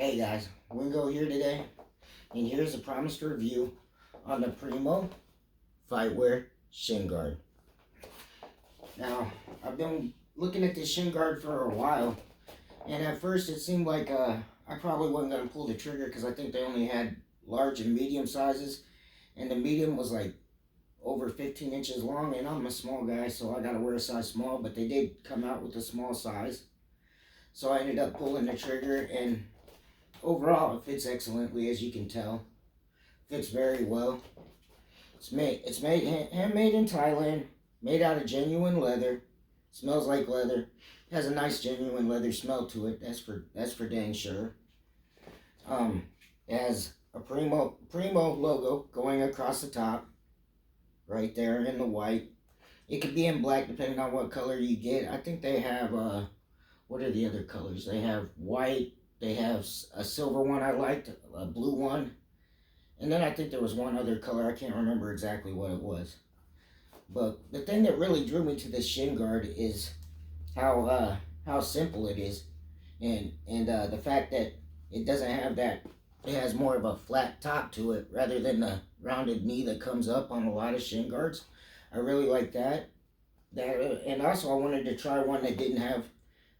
Hey guys, Wingo here today, and here's a promised review on the Primo Fightwear Shin Guard. Now, I've been looking at this shin guard for a while, and at first it seemed like I probably wasn't going to pull the trigger because I think they only had large and medium sizes, and the medium was like over 15 inches long, and I'm a small guy, so I got to wear a size small, but they did come out with a small size. So I ended up pulling the trigger, and overall, it fits excellently, as you can tell. Fits very well. It's handmade in Thailand, made out of genuine leather. Smells like leather. Has a nice genuine leather smell to it. That's for dang sure. It has a Primo logo going across the top, right there in the white. It could be in black depending on what color you get. I think they have what are the other colors? They have white. They have a silver one I liked, a blue one, and then I think there was one other color. I can't remember exactly what it was. But the thing that really drew me to this shin guard is how simple it is, and the fact that it doesn't have that. It has more of a flat top to it rather than the rounded knee that comes up on a lot of shin guards. I really like that. And also I wanted to try one that didn't have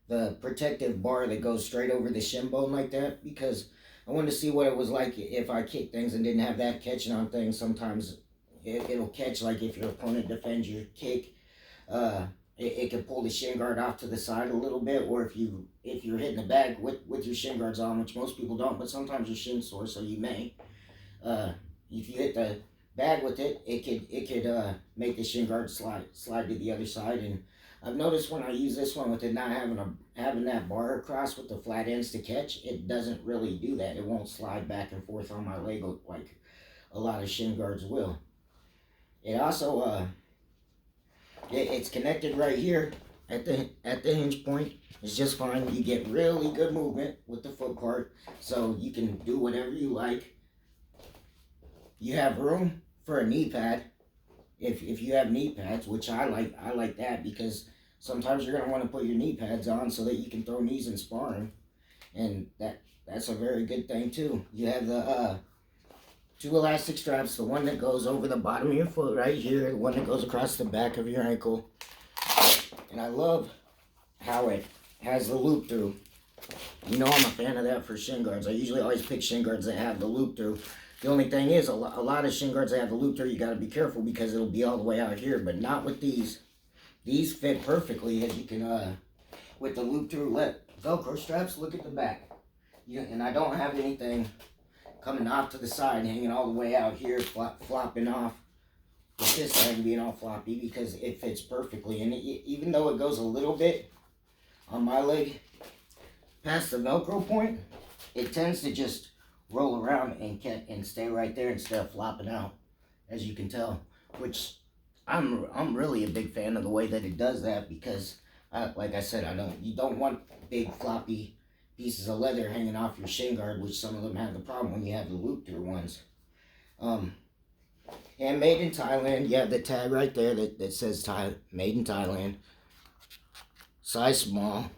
the protective bar that goes straight over the shin bone like that, because I wanted to see what it was like if I kicked things and didn't have that catching on things. Sometimes it'll catch, like if your opponent defends your kick, it can pull the shin guard off to the side a little bit, or if you're hitting the bag with your shin guards on, which most people don't, but sometimes your shin's sore, so you may. If you hit the bag with it, it could make the shin guard slide to the other side. And I've noticed when I use this one with it not having that bar across with the flat ends to catch, it doesn't really do that. It won't slide back and forth on my leg like a lot of shin guards will. It also it's connected right here at the hinge point. It's just fine. You get really good movement with the foot part, so you can do whatever you like. You have room for a knee pad. If you have knee pads, which I like that, because sometimes you're going to want to put your knee pads on so that you can throw knees in sparring, and that's a very good thing too. You have the two elastic straps, the one that goes over the bottom of your foot right here, the one that goes across the back of your ankle, and I love how it has the loop through. You know I'm a fan of that for shin guards. I usually always pick shin guards that have the loop through. The only thing is, a lot of shin guards that have the loop through, you got to be careful because it'll be all the way out here, but not with these. These fit perfectly, as you can, with the loop through Velcro straps. Look at the back. And I don't have anything coming off to the side, hanging all the way out here, flopping off. With this thing being all floppy, because it fits perfectly. And even though it goes a little bit on my leg past the Velcro point, it tends to just roll around and stay right there instead of flopping out, as you can tell, which I'm really a big fan of the way that it does that, because like I said, you don't want big floppy pieces of leather hanging off your shin guard, which some of them have the problem when you have the loop through ones. Handmade in Thailand. You have the tag right there that says made in Thailand. Size small.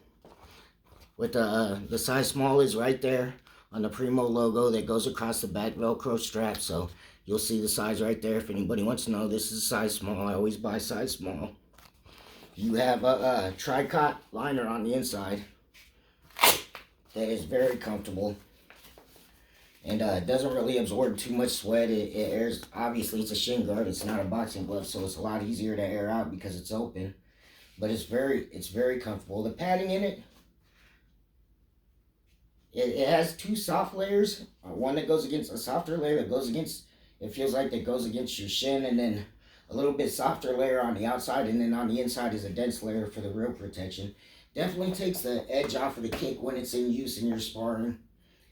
With the size small is right there on the Primo logo that goes across the back Velcro strap, so you'll see the size right there. If anybody wants to know, this is size small. I always buy size small. You have a tricot liner on the inside that is very comfortable, and doesn't really absorb too much sweat. It airs. Obviously, it's a shin guard. It's not a boxing glove, so it's a lot easier to air out because it's open. But it's very comfortable. The padding in it. It has two soft layers. One that goes against a softer layer that goes against, it feels like that goes against your shin, and then a little bit softer layer on the outside, and then on the inside is a dense layer for the real protection. Definitely takes the edge off of the kick when it's in use in your sparring.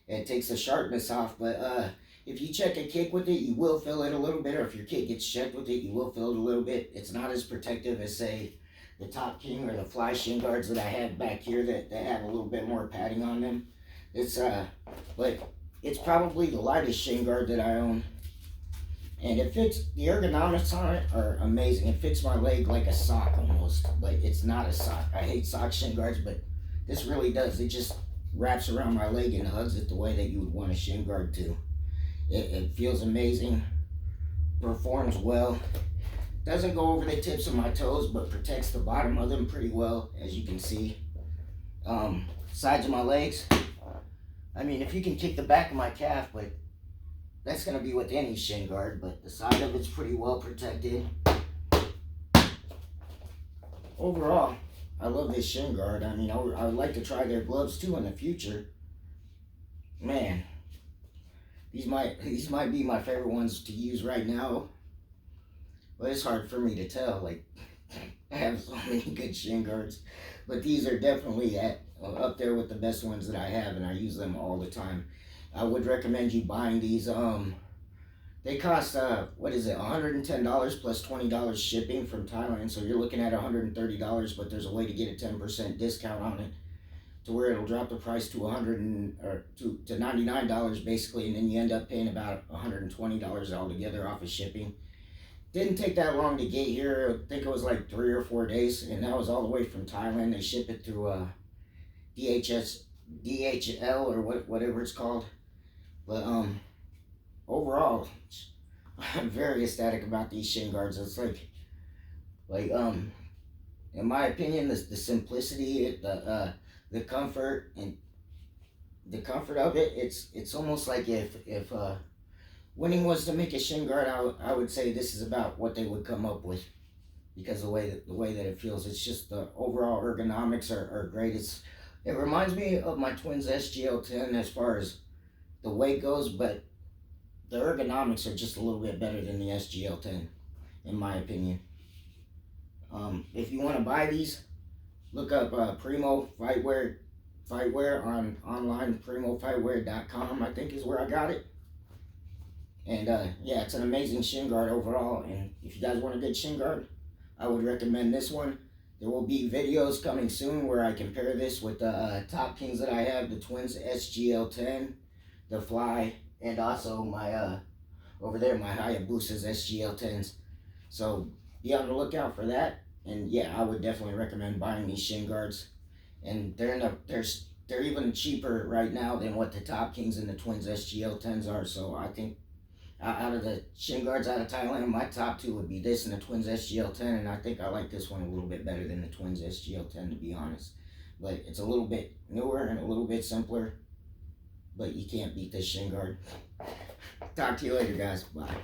It takes the sharpness off, but if you check a kick with it, you will feel it a little bit, or if your kick gets checked with it, you will feel it a little bit. It's not as protective as, say, the Top King or the Fly shin guards that I have back here that have a little bit more padding on them. But it's probably the lightest shin guard that I own, and it fits. The ergonomics on it are amazing. It fits my leg like a sock almost. Like, it's not a sock. I hate sock shin guards, but this really does. wraps around my leg and hugs it the way that you would want a shin guard to. It feels amazing, performs well. Doesn't go over the tips of my toes, but protects the bottom of them pretty well, as you can see. Sides of my legs, I mean, if you can kick the back of my calf, but that's going to be with any shin guard, but the side of it's pretty well protected. Overall, I love this shin guard. I mean, I would like to try their gloves too in the future. Man, these might be my favorite ones to use right now. But it's hard for me to tell. Like, I have so many good shin guards, but these are definitely up there with the best ones that I have, and I use them all the time. I would recommend you buying these. They cost what is it, $110 plus $20 shipping from Thailand, so you're looking at $130. But there's a way to get a 10% discount on it, to where it'll drop the price to to $99 basically, and then you end up paying about $120 altogether off of shipping. Didn't take that long to get here. I think it was like 3 or 4 days, and that was all the way from Thailand. They ship it through DHL or whatever it's called. But overall, I'm very ecstatic about these shin guards. It's like in my opinion, the simplicity, the comfort, and the comfort of it. It's almost like if winning was to make a shin guard, I would say this is about what they would come up with, because the way that it feels. It's just the overall ergonomics are great. It reminds me of my twins SGL10 as far as the weight goes, but the ergonomics are just a little bit better than the SGL10, in my opinion. If you want to buy these, look up Primo Fightwear on online. PrimoFightwear.com, I think, is where I got it. And yeah, it's an amazing shin guard overall. And if you guys want a good shin guard, I would recommend this one. There will be videos coming soon where I compare this with the Top Kings that I have, the Twins SGL10, the Fly, and also my over there, my Hayabusa's SGL10s. So be on the lookout for that. And yeah, I would definitely recommend buying these shin guards. And they're even cheaper right now than what the Top Kings and the Twins SGL10s are. So I think out of the shin guards out of Thailand, my top two would be this and the Twins SGL10, and I think I like this one a little bit better than the Twins SGL10, to be honest. But it's a little bit newer and a little bit simpler, but you can't beat this shin guard. Talk to you later, guys. Bye.